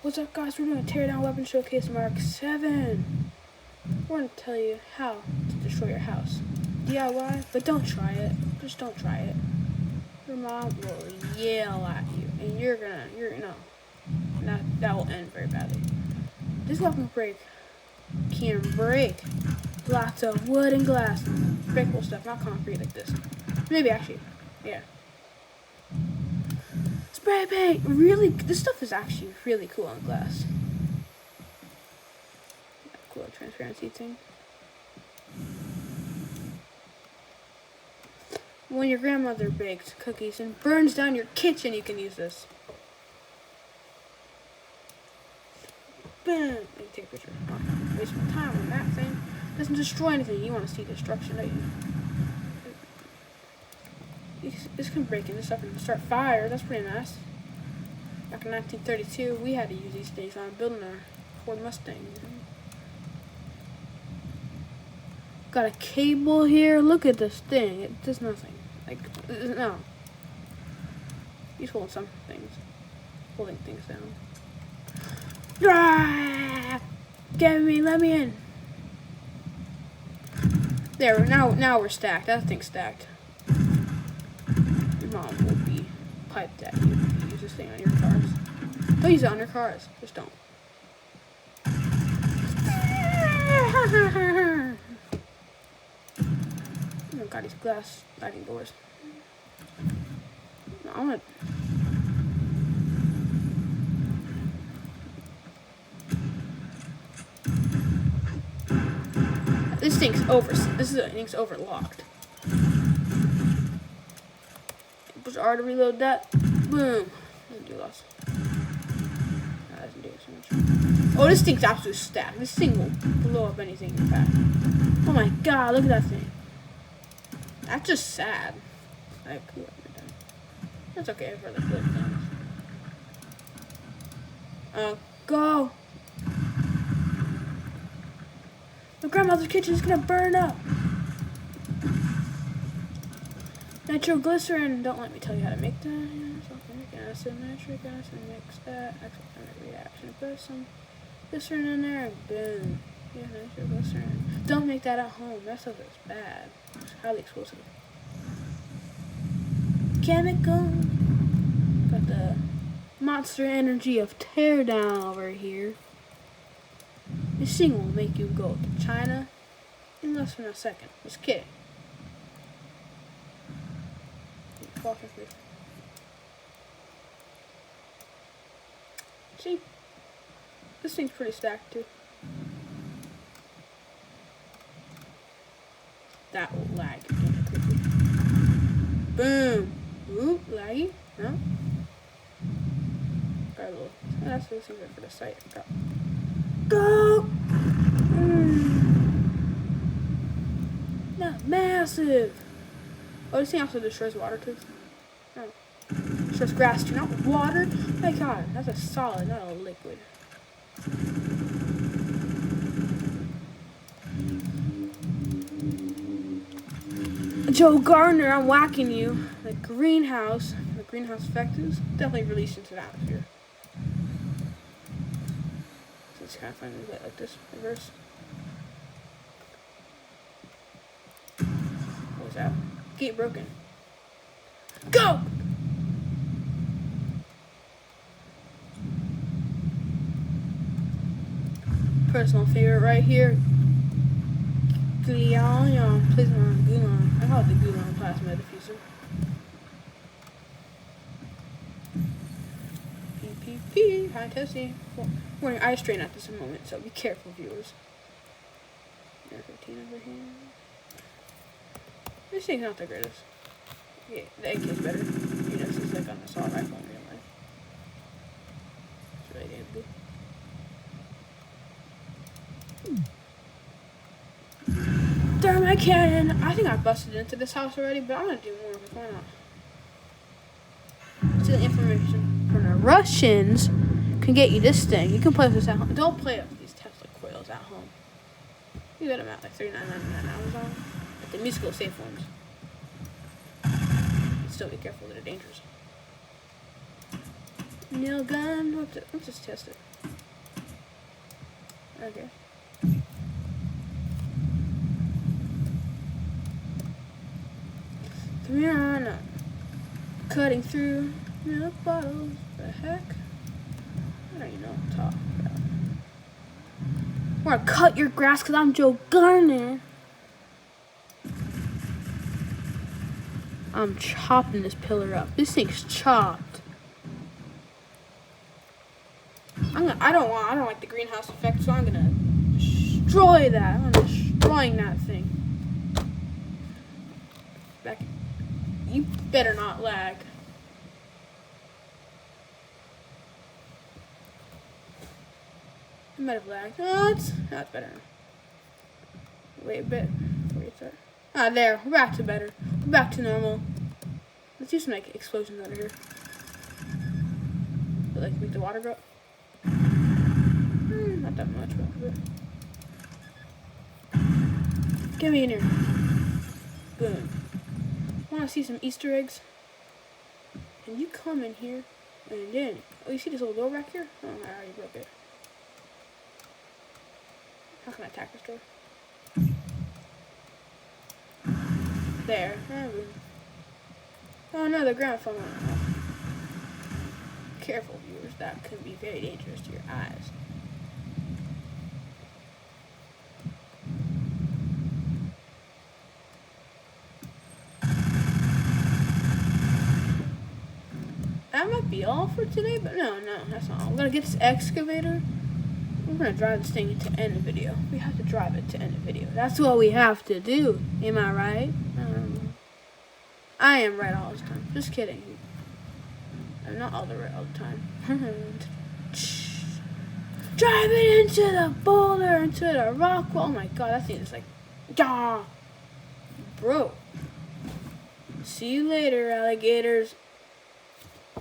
What's up, guys? We're doing a Teardown Weapon Showcase Mark 7. We're going to tell you how to destroy your house. DIY, but don't try it. Just don't try it. Your mom will yell at you, and that will end very badly. This weapon can break lots of wood and glass. Breakable stuff, not concrete like this. Maybe actually, yeah. Spray paint! Really, this stuff is actually really cool on glass. Cool transparency thing. When your grandmother baked cookies and burns down your kitchen, you can use this. Boom! Let me take a picture. Oh, waste my time on that thing. Doesn't destroy anything. You want to see destruction, don't you? This can break into stuff and start fire. That's pretty nice. Back in 1932, we had to use these things on building our Ford Mustang. Got a cable here. Look at this thing. It does nothing. Like, no. He's holding some things. Holding things down. Ah! Get me. Let me in. There. Now we're stacked. That thing's stacked. Your mom will be piped at you if you use this thing on your cars. Don't use it on your cars. Just don't. Oh god, these glass sliding doors. No, I want This thing's overlocked. Push R to reload that. Boom. Doesn't do lots. That doesn't do so much. Oh, this thing's absolutely stacked. This thing will blow up anything in fact. Oh my god, look at that thing. That's just sad. Like, that's okay for the flip things. Go! My grandmother's kitchen is gonna burn up! Nitroglycerin! Don't let me tell you how to make that. Sulfuric acid, nitric acid, mix that. Exothermic reaction. Put some glycerin in there and boom. Yeah, nitroglycerin. Don't make that at home. That stuff is bad. It's highly explosive. Chemical. Got the monster energy of Teardown over here. This thing will make you go to China in less than a second. Just kidding. See? This thing's pretty stacked too. That will lag again quickly. Boom! Ooh, laggy. No? Got a little. That's this thing for the site. Go! Not massive! Oh, this thing also destroys water too. Oh. Destroys grass too, not water. My god, that's a solid, not a liquid. Joe Gardner, I'm whacking you. The greenhouse effect is definitely released into the atmosphere. So it's kind of fun to like this reverse. What was that? Gate broken. Go! Personal favorite right here. Gulan. I call it the Gulan plasma diffuser. PPP. High testing. We're wearing eye strain at this moment, so be careful, viewers. Air 15 over here. This thing's not the greatest. Yeah, the AK is better. You know, this is like on the assault rifle in real life. It's really damn good. Thermite cannon! I think I busted into this house already, but I'm gonna do more of it. Why not? See the information from the Russians can get you this thing. You can play with this at home. Don't play with these Tesla coils at home. You get them at like $39.99 on Amazon. Like the musical safe ones. Still be careful, they're dangerous. Nail gun. Let's just test it. Okay. No. Cutting through milk bottles. The heck? I don't even know what to talk about. I want to cut your grass because I'm Joe Garner. I'm chopping this pillar up. This thing's chopped. I don't like the greenhouse effect, so I'm gonna destroy that. I'm destroying that thing. Back. You better not lag. I might have lagged. Oh, it's better. Wait a bit before you start. Ah, there. We're back to better. We're back to normal. Let's do some like explosions under here. But, like make the water go up. Not that much, but get me in here. Boom. Want to see some Easter eggs? And you come in here, and then you see this little door back here? Oh, I already broke it. How can I attack this door? There. Oh no, the ground fell on. Careful, viewers. That could be very dangerous to your eyes. That might be all for today, but no, that's not all. I'm gonna get this excavator. We're gonna drive this thing to end the video. We have to drive it to end the video. That's what we have to do. Am I right? I am right all the time. Just kidding. I'm not all the time. Drive it into the boulder, into the rock wall. Oh my god, that thing is like, bro. See you later, alligators.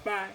Bye.